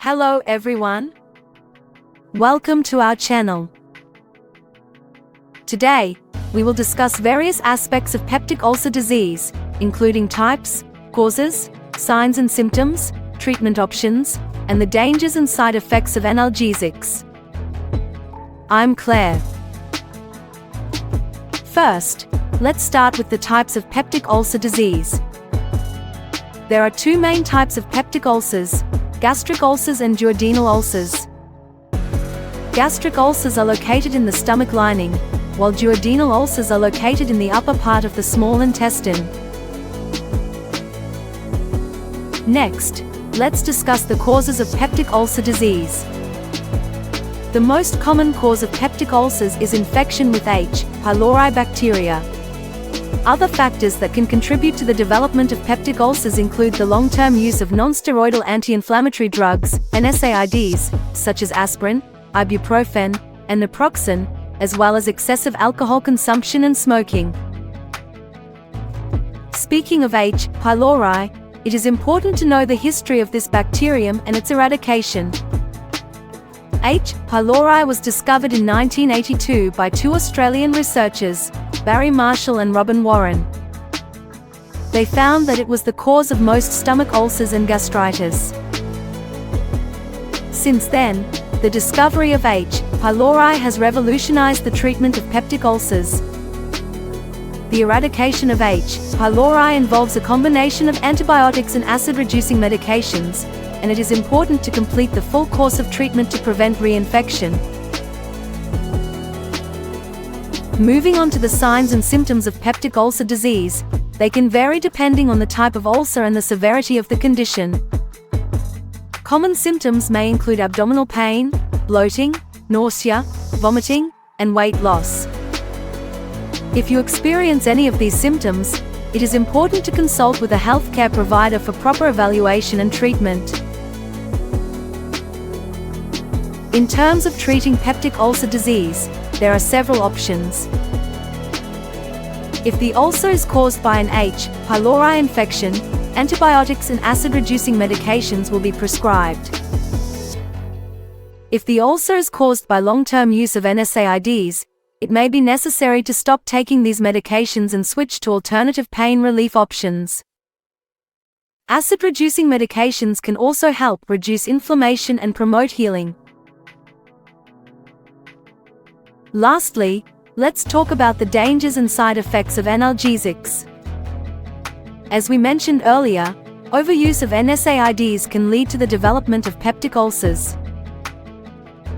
Hello everyone. Welcome to our channel. Today, we will discuss various aspects of peptic ulcer disease, including types, causes, signs and symptoms, treatment options, and the dangers and side effects of analgesics. I'm Claire. First, let's start with the types of peptic ulcer disease. There are two main types of peptic ulcers: gastric ulcers and duodenal ulcers. Gastric ulcers are located in the stomach lining, while duodenal ulcers are located in the upper part of the small intestine. Next, let's discuss the causes of peptic ulcer disease. The most common cause of peptic ulcers is infection with H. pylori bacteria. Other factors that can contribute to the development of peptic ulcers include the long-term use of non-steroidal anti-inflammatory drugs, NSAIDs, such as aspirin, ibuprofen, and naproxen, as well as excessive alcohol consumption and smoking. Speaking of H. pylori, it is important to know the history of this bacterium and its eradication. H. pylori was discovered in 1982 by two Australian researchers, Barry Marshall and Robin Warren. They found that it was the cause of most stomach ulcers and gastritis. Since then, the discovery of H. pylori has revolutionized the treatment of peptic ulcers. The eradication of H. pylori involves a combination of antibiotics and acid-reducing medications, and it is important to complete the full course of treatment to prevent reinfection. Moving on to the signs and symptoms of peptic ulcer disease, they can vary depending on the type of ulcer and the severity of the condition. Common symptoms may include abdominal pain, bloating, nausea, vomiting, and weight loss. If you experience any of these symptoms, it is important to consult with a healthcare provider for proper evaluation and treatment. In terms of treating peptic ulcer disease, there are several options. If the ulcer is caused by an H. pylori infection, antibiotics and acid-reducing medications will be prescribed. If the ulcer is caused by long-term use of NSAIDs, it may be necessary to stop taking these medications and switch to alternative pain relief options. Acid-reducing medications can also help reduce inflammation and promote healing. Lastly, let's talk about the dangers and side effects of analgesics. As we mentioned earlier, overuse of NSAIDs can lead to the development of peptic ulcers.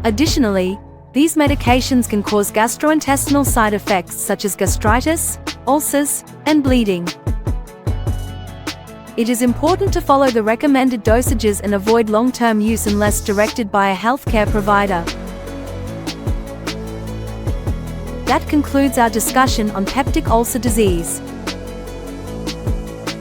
Additionally, these medications can cause gastrointestinal side effects such as gastritis, ulcers, and bleeding. It is important to follow the recommended dosages and avoid long-term use unless directed by a healthcare provider. That concludes our discussion on peptic ulcer disease.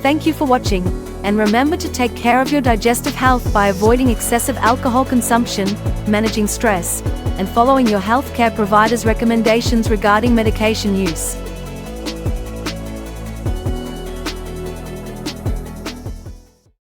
Thank you for watching, and remember to take care of your digestive health by avoiding excessive alcohol consumption, managing stress, and following your healthcare provider's recommendations regarding medication use.